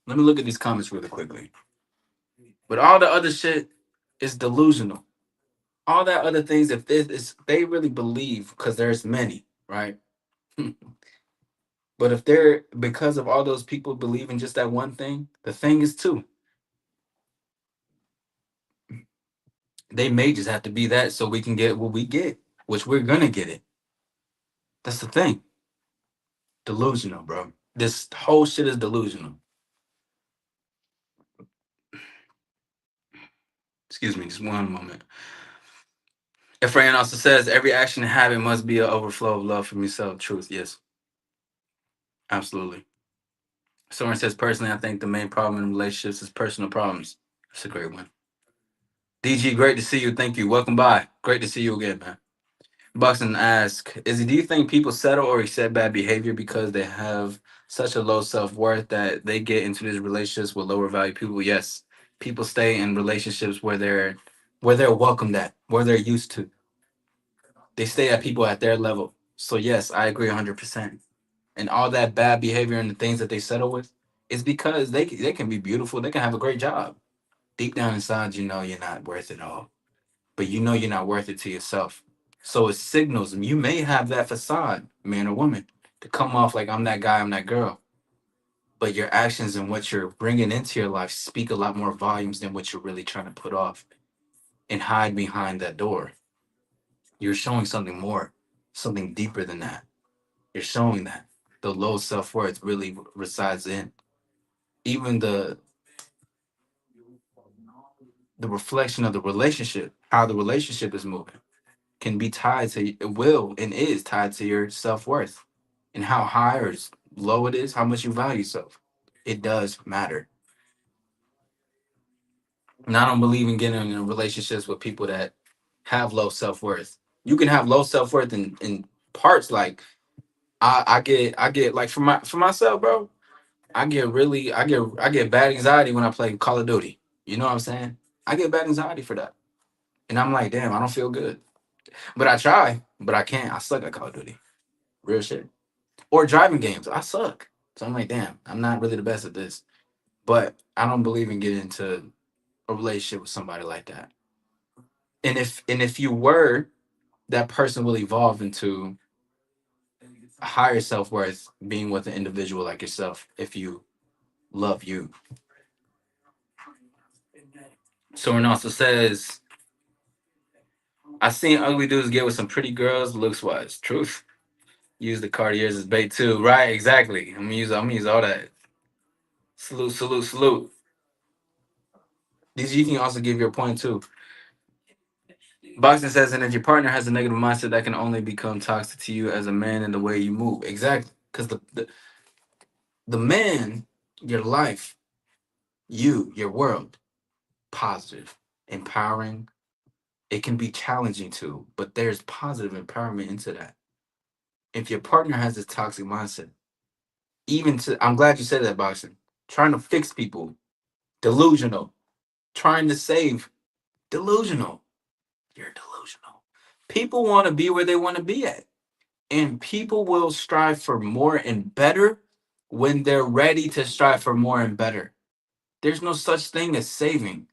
Let me look at these comments really quickly. But all the other shit is delusional. All that other things, if this is they really believe, because there's many, right? But if they're because of all those people believing just that one thing, the thing is too. They may just have to be that so we can get what we get, which we're gonna get it. That's the thing. Delusional, bro. This whole shit is delusional. Excuse me, just one moment. Efrain also says every action and habit must be an overflow of love from yourself. Truth, yes, absolutely. Someone says personally, I think the main problem in relationships is personal problems. That's a great one. DG, great to see you. Thank you. Welcome by. Great to see you again, man. Buxton asks, Izzy, do you think people settle or accept bad behavior because they have such a low self worth that they get into these relationships with lower value people? Yes. People stay in relationships where they're welcomed at, where they're used to. They stay at people at their level. So yes, I agree 100%. And all that bad behavior and the things that they settle with is because they can be beautiful, they can have a great job. Deep down inside, you know you're not worth it all, but you know you're not worth it to yourself. So it signals, and you may have that facade, man or woman, to come off like I'm that guy, I'm that girl. But your actions and what you're bringing into your life speak a lot more volumes than what you're really trying to put off and hide behind that door. You're showing something more, something deeper than that. You're showing that the low self worth really resides in even the reflection of the relationship, how the relationship is moving can be tied to it will and is tied to your self-worth and how high or low it is, how much you value yourself. It does matter. And I don't believe in getting in relationships with people that have low self-worth. You can have low self-worth in parts like I get like for myself, bro, I get bad anxiety when I play Call of Duty. You know what I'm saying? I get bad anxiety for that. And I'm like, damn, I don't feel good. But I try, but I can't. I suck at Call of Duty. Real shit. Or driving games. I suck. So I'm like, damn, I'm not really the best at this. But I don't believe in getting into a relationship with somebody like that. And if you were, that person will evolve into a higher self worth being with an individual like yourself if you love you. Someone also says, I seen ugly dudes get with some pretty girls looks wise. Truth. Use the Cartiers as bait too. Right, exactly. I'm gonna use all that. Salute, salute, salute. These you can also give your point too. Boxing says, and if your partner has a negative mindset, that can only become toxic to you as a man in the way you move. Exactly, because the man, your life, your world, positive, empowering. It can be challenging too, but there's positive empowerment into that. If your partner has this toxic mindset, Even to, I'm glad you said that, boxing. Trying to fix people, delusional. Trying to save, delusional. You're delusional. People want to be where they want to be at. And people will strive for more and better when they're ready to strive for more and better. There's no such thing as saving.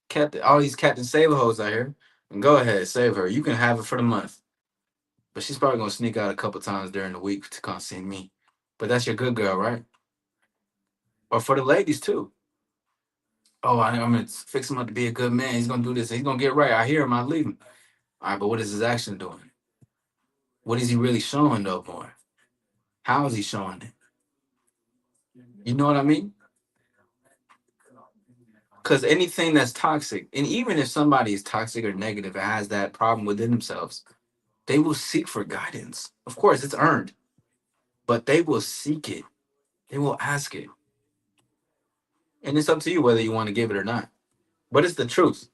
Captain, all these Captain Save hoes out here. And go ahead, save her. You can have it for the month. But she's probably gonna sneak out a couple times during the week to come see me. But that's your good girl, right? Or for the ladies too. Oh, I'm gonna fix him up to be a good man. He's gonna do this. He's gonna get right. I hear him. I leave him. All right, but what is his action doing? What is he really showing though, boy? How is he showing it? You know what I mean? Because anything that's toxic, and even if somebody is toxic or negative and has that problem within themselves, they will seek for guidance. Of course, it's earned, but they will seek it. They will ask it, and it's up to you whether you want to give it or not. But it's the truth.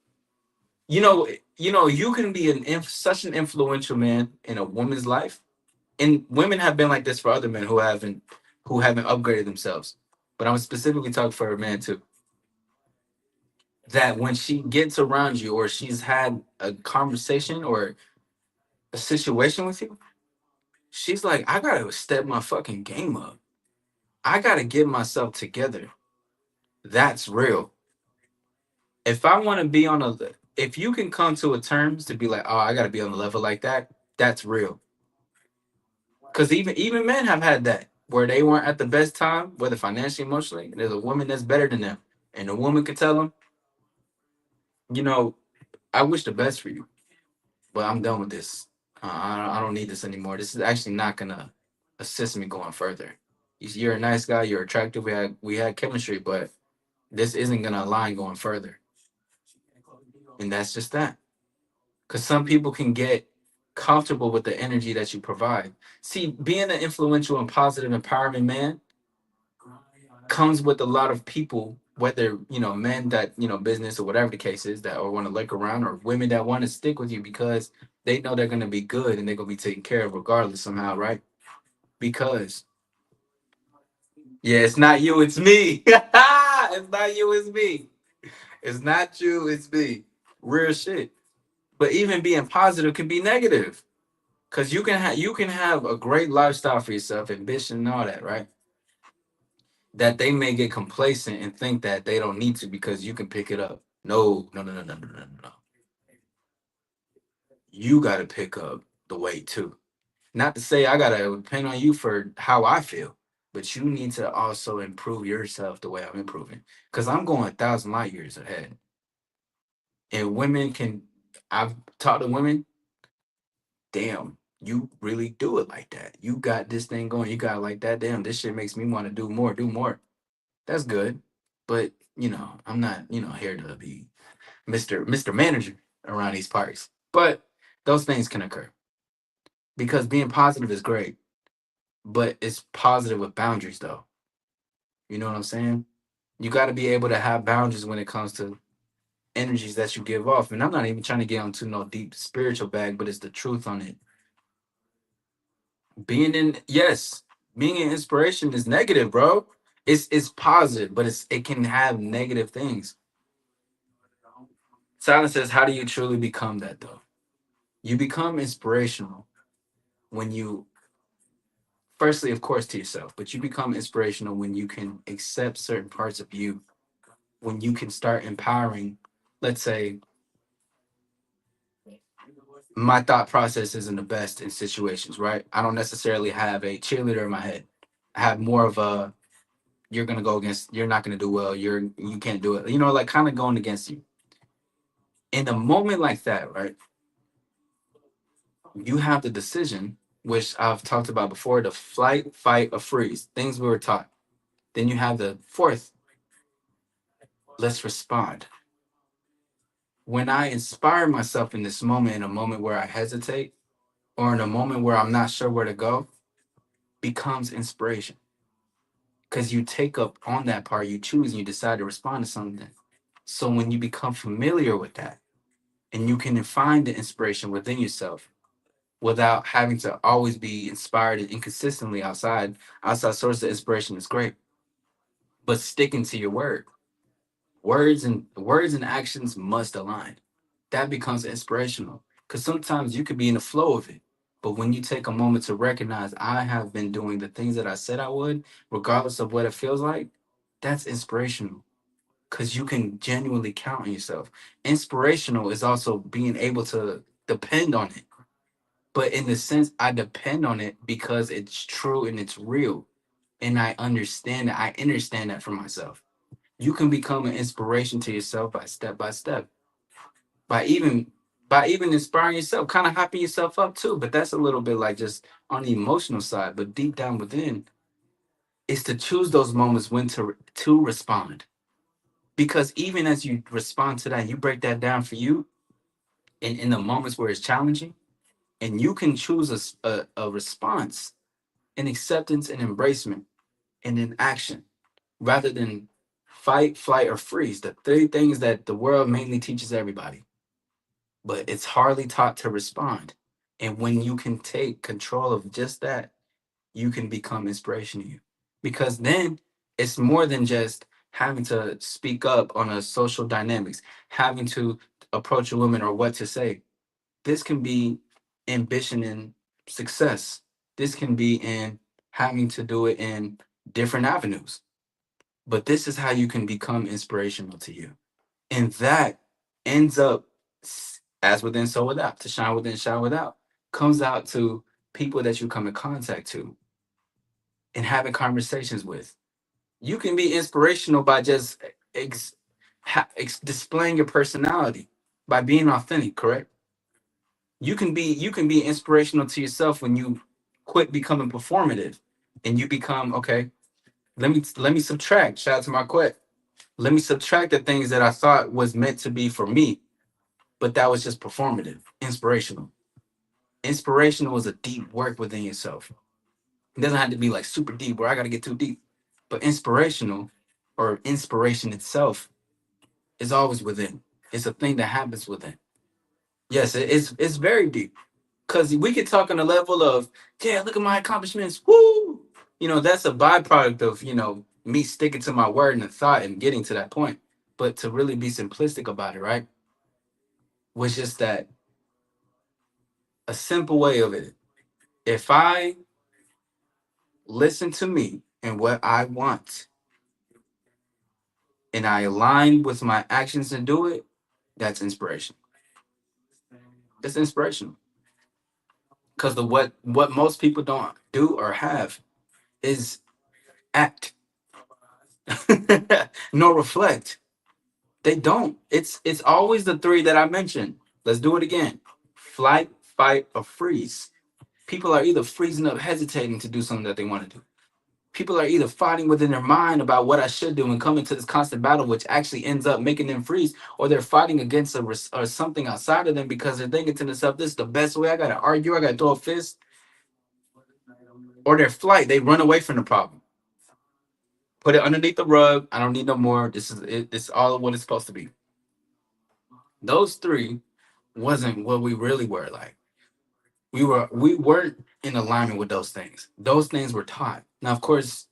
You know, you can be such an influential man in a woman's life, and women have been like this for other men who haven't upgraded themselves. But I'm specifically talking for a man too. That when she gets around you, or she's had a conversation or a situation with you, she's like, I gotta step my fucking game up. I gotta get myself together. That's real. If I want to be on a, if you can come to a terms to be like, oh, I gotta be on a level like that, that's real. Because even men have had that where they weren't at the best time, whether financially, emotionally, and there's a woman that's better than them, and the woman could tell them, you know, I wish the best for you, but I'm done with this. I don't need this anymore. This is actually not gonna assist me going further. You're a nice guy. You're attractive. We had chemistry, but this isn't gonna align going further. And that's just that. Because some people can get comfortable with the energy that you provide. See, being an influential and positive, empowerment man comes with a lot of people, whether men that business or whatever the case is, that or want to lick around, or women that want to stick with you because they know they're going to be good and they're going to be taken care of regardless somehow, right? Because yeah, it's not you, it's me. It's not you, it's me. It's not you, it's me. Real shit. But even being positive can be negative, because you can have a great lifestyle for yourself, ambition and all that, right? That they may get complacent and think that they don't need to because you can pick it up. No, no, no, no, no, no, no, no. You got to pick up the weight too. Not to say I got to depend on you for how I feel, but you need to also improve yourself the way I'm improving. Because I'm going 1,000 light years ahead. And women can, I've talked to women, damn, you really do it like that. You got this thing going, you got it like that. Damn, this shit makes me want to do more, do more. That's good. But, I'm not, here to be Mr. Manager around these parties. But those things can occur because being positive is great, but it's positive with boundaries though. You know what I'm saying? You got to be able to have boundaries when it comes to energies that you give off. And I'm not even trying to get onto no deep spiritual bag, but it's the truth on it. Yes, being an inspiration is negative, bro. It's positive, but it can have negative things. Silence says, how do you truly become that though? You become inspirational when you, firstly, of course, to yourself, but you become inspirational when you can accept certain parts of you, when you can start empowering. Let's say my thought process isn't the best in situations, right? I don't necessarily have a cheerleader in my head. I have more of a, you're gonna go against, you're not gonna do well, you can't do it, like kind of going against you. In a moment like that, right? You have the decision, which I've talked about before, the flight, fight, or freeze, things we were taught. Then you have the fourth, let's respond. When I inspire myself in this moment, in a moment where I hesitate, or in a moment where I'm not sure where to go, becomes inspiration. Because you take up on that part, you choose, and you decide to respond to something. So when you become familiar with that, and you can find the inspiration within yourself, without having to always be inspired and inconsistently outside source of inspiration is great, but sticking to your word, words and actions must align. That becomes inspirational because sometimes you could be in the flow of it, but when you take a moment to recognize I have been doing the things that I said I would, regardless of what it feels like, that's inspirational because you can genuinely count on yourself. Inspirational is also being able to depend on it, but in the sense I depend on it because it's true and it's real, and I understand that. I understand that for myself. You can become an inspiration to yourself by step, by even by even inspiring yourself, kind of hyping yourself up too. But that's a little bit like just on the emotional side. But deep down within, is to choose those moments when to respond. Because even as you respond to that, you break that down for you, and in the moments where it's challenging, and you can choose a response, an acceptance, and embracement, and an action, rather than fight, flight, or freeze. The three things that the world mainly teaches everybody, but it's hardly taught to respond. And when you can take control of just that, you can become inspiration to you. Because then it's more than just having to speak up on a social dynamics, having to approach a woman or what to say. This can be ambition and success. This can be in having to do it in different avenues. But this is how you can become inspirational to you. And that ends up as within, so without, to shine within, shine without, comes out to people that you come in contact to and having conversations with. You can be inspirational by just displaying your personality, by being authentic, correct? You can be inspirational to yourself when you quit becoming performative and you become okay. Let me subtract. Shout out to my quit. Let me subtract the things that I thought was meant to be for me, but that was just performative. Inspirational. Inspirational is a deep work within yourself. It doesn't have to be like super deep where I got to get too deep, but inspirational or inspiration itself is always within. It's a thing that happens within. Yes, it's very deep because we could talk on a level of, yeah, look at my accomplishments. Woo! That's a byproduct of, me sticking to my word and the thought and getting to that point. But to really be simplistic about it, right? Was just that a simple way of it. If I listen to me and what I want and I align with my actions to do it, that's inspiration. It's inspirational. Because the what most people don't do or have is act, nor reflect. They don't. It's always the three that I mentioned. Let's do it again. Flight, fight, or freeze. People are either freezing up, hesitating to do something that they want to do. People are either fighting within their mind about what I should do and coming to this constant battle, which actually ends up making them freeze, or they're fighting against or something outside of them because they're thinking to themselves, "This is the best way. I gotta argue. I gotta throw a fist." Or their flight, they run away from the problem, put it underneath the rug. I don't need no more. This is it. It's all of what it's supposed to be. Those three wasn't what we really were like. We weren't in alignment with those things. Those things were taught. Now, of course,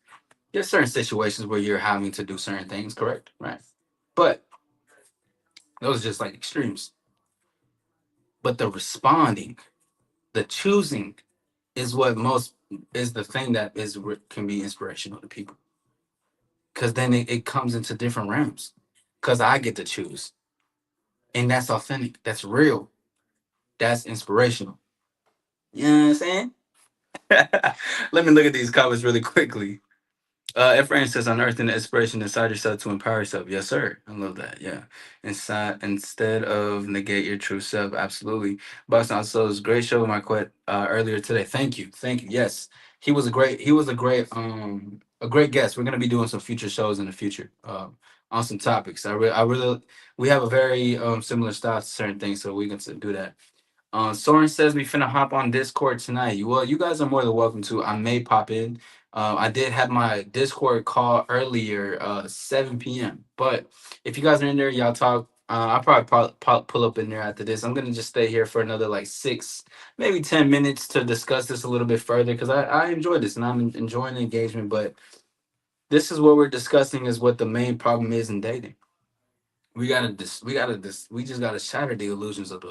there's certain situations where you're having to do certain things, correct? Right. But those are just like extremes. But the responding, the choosing is what most is the thing that can be inspirational to people. Because then it comes into different realms. Because I get to choose. And that's authentic. That's real. That's inspirational. You know what I'm saying? Let me look at these comments really quickly. Ephraim says, unearthing the inspiration inside yourself to empower yourself. Yes, sir. I love that. Yeah. Instead of negate your true self. Absolutely. Boston also was a great show with my quet earlier today. Thank you. Thank you. Yes. He was a great guest. We're gonna be doing some future shows in the future. On some topics. I really we have a very similar style to certain things, so we can do that. Soren says we finna hop on Discord tonight. Well, you guys are more than welcome to. I may pop in. I did have my Discord call earlier, 7 p.m. But if you guys are in there, y'all talk. I'll probably pull up in there after this. I'm gonna just stay here for another like 6, maybe 10 minutes to discuss this a little bit further because I enjoy this and I'm enjoying the engagement. But this is what we're discussing is what the main problem is in dating. We just gotta shatter the illusions of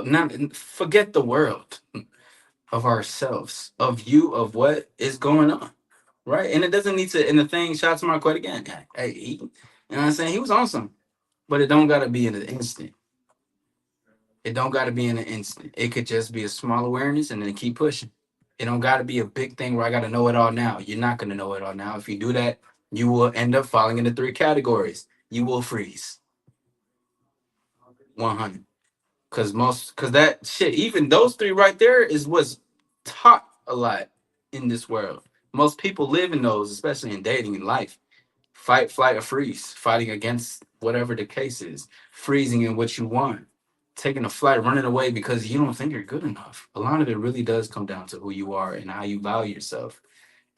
not forget the world of ourselves, of you, of what is going on, right? And it doesn't need to. And the thing, shout out to Marquette again. Hey, you know what I'm saying? He was awesome, but it don't gotta be in an instant. It don't gotta be in an instant. It could just be a small awareness and then keep pushing. It don't gotta be a big thing where I gotta know it all now. You're not gonna know it all now. If you do that, you will end up falling into 3 categories. You will freeze 100. Cause that shit, even those 3 right there is what's taught a lot in this world. Most people live in those, especially in dating and life. Fight, flight, or freeze. Fighting against whatever the case is. Freezing in what you want. Taking a flight, running away because you don't think you're good enough. A lot of it really does come down to who you are and how you value yourself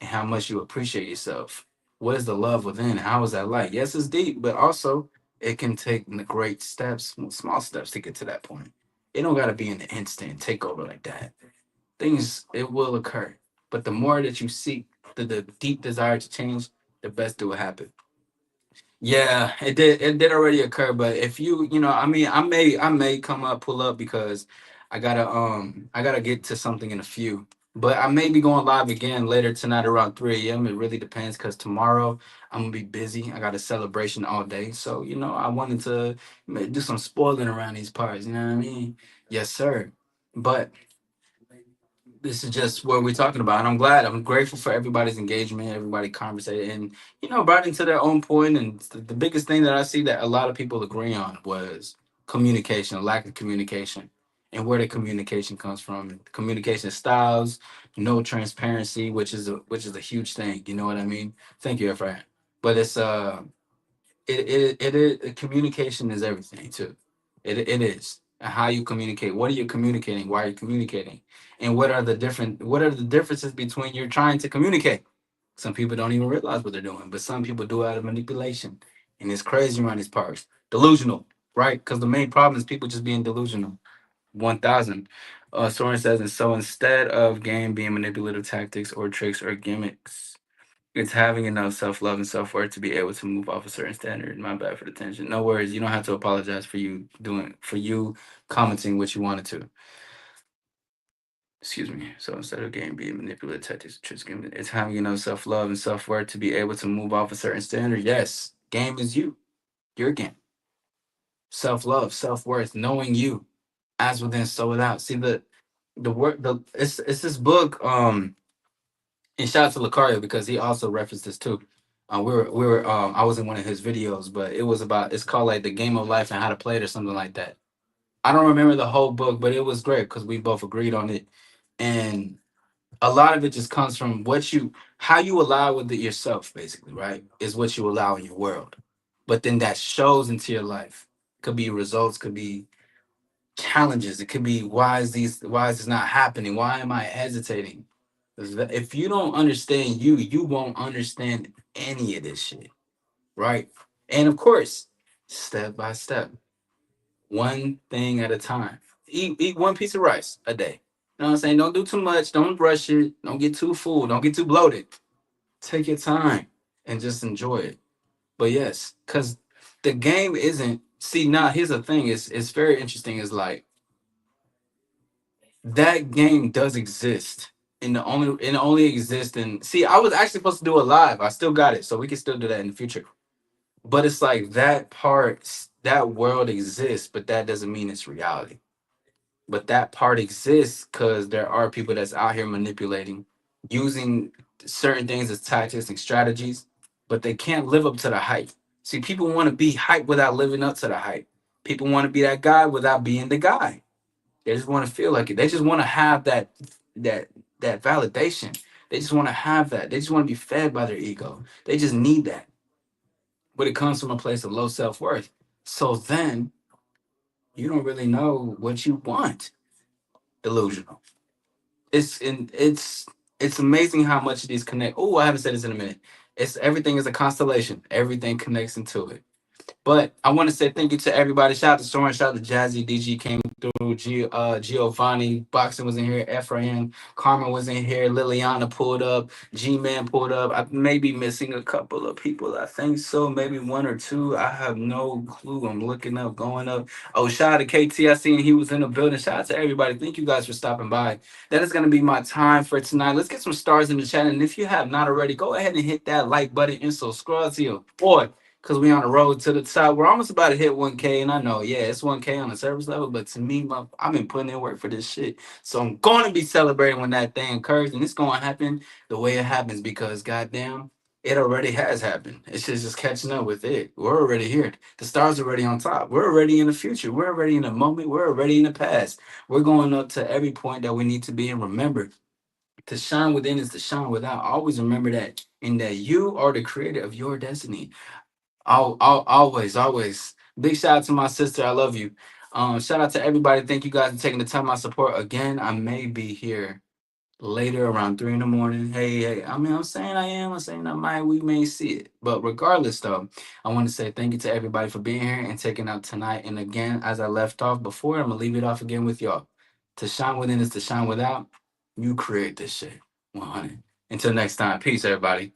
and how much you appreciate yourself. What is the love within? How is that like? Yes, it's deep, but also it can take great steps, small steps to get to that point. It don't got to be in the instant takeover like that. Things, it will occur. But the more that you seek the deep desire to change, the best it will happen. Yeah, it did already occur, but if you know, I mean, I may come up pull up because I gotta get to something in a few. But I may be going live again later tonight around 3 a.m. It really depends because tomorrow I'm gonna be busy. I got a celebration all day. So, I wanted to do some spoiling around these parts, you know what I mean? Yes, sir. But this is just what we're talking about. And I'm grateful for everybody's engagement, everybody conversating, and brought into their own point. And the biggest thing that I see that a lot of people agree on was communication, lack of communication, and where the communication comes from. Communication styles, no transparency, which is a huge thing. You know what I mean? Thank you, Efrain. But communication is everything too. It is. And how you communicate, what are you communicating, why are you communicating, and what are the differences between you're trying to communicate. Some people don't even realize what they're doing, but some people do it out of manipulation, and it's crazy around these parts. Delusional, right? Because the main problem is people just being delusional. 1000. Soren says, and so instead of game being manipulative tactics or tricks or gimmicks, it's having enough self love and self worth to be able to move off a certain standard. My bad for the tension. No worries. You don't have to apologize for you commenting what you wanted to. Excuse me. So instead of game being manipulative tactics, tricks, game, it's having enough self love and self worth to be able to move off a certain standard. Yes, game is you. Your game. Self love, self worth, knowing you as within, so without. See the word the it's this book. And shout out to Lucario because he also referenced this too. I was in one of his videos, but it's called like the game of life and how to play it or something like that. I don't remember the whole book, but it was great because we both agreed on it. And a lot of it just comes from how you allow with it yourself, basically, right? Is what you allow in your world. But then that shows into your life. Could be results, could be challenges. It could be why is this not happening? Why am I hesitating? If you don't understand you, you won't understand any of this shit, right? And of course, step by step, one thing at a time. Eat one piece of rice a day. You know what I'm saying? Don't do too much. Don't rush it. Don't get too full. Don't get too bloated. Take your time and just enjoy it. But yes, because the game isn't. See, now here's the thing. It's very interesting. Is like that game does exist. And it only exists in see, I was actually supposed to do a live. I still got it, so we can still do that in the future. But it's like that world exists, but that doesn't mean it's reality. But that part exists because there are people that's out here manipulating, using certain things as tactics and strategies, but they can't live up to the hype. See, people want to be hype without living up to the hype. People want to be that guy without being the guy. They just want to feel like it. They just want to have that that validation. They just want to have that. They just want to be fed by their ego. They just need that. But it comes from a place of low self-worth. So then you don't really know what you want. Delusional. It's amazing how much of these connect. Oh, I haven't said this in a minute. It's everything is a constellation. Everything connects into it. But I want to say thank you to everybody. Shout out to Soren, shout out to Jazzy, DG came through, Giovanni, Boxing was in here, Ephraim, Carmen was in here, Liliana pulled up, G Man pulled up. I may be missing a couple of people. I think so, maybe one or two. I have no clue. I'm looking up, going up. Oh, shout out to KT. I seen he was in the building. Shout out to everybody. Thank you guys for stopping by. That is going to be my time for tonight. Let's get some stars in the chat. And if you have not already, go ahead and hit that like button and subscribe to your boy because we on the road to the top. We're almost about to hit 1K, and I know, yeah, it's 1K on the service level, but to me, I've been putting in work for this shit. So I'm going to be celebrating when that thing occurs, and it's going to happen the way it happens because, goddamn, it already has happened. It's just catching up with it. We're already here. The stars are already on top. We're already in the future. We're already in the moment. We're already in the past. We're going up to every point that we need to be. And remember, to shine within is to shine without. Always remember that, and that you are the creator of your destiny. Always, always. Big shout out to my sister. I love you. Shout out to everybody. Thank you guys for taking the time out support. Again, I may be here later around 3 in the morning. Hey, I mean, I'm saying I am. I'm saying I might. We may see it. But regardless, though, I want to say thank you to everybody for being here and taking out tonight. And again, as I left off before, I'm gonna leave it off again with y'all. To shine within is to shine without. You create this shit. 100. Until next time. Peace, everybody.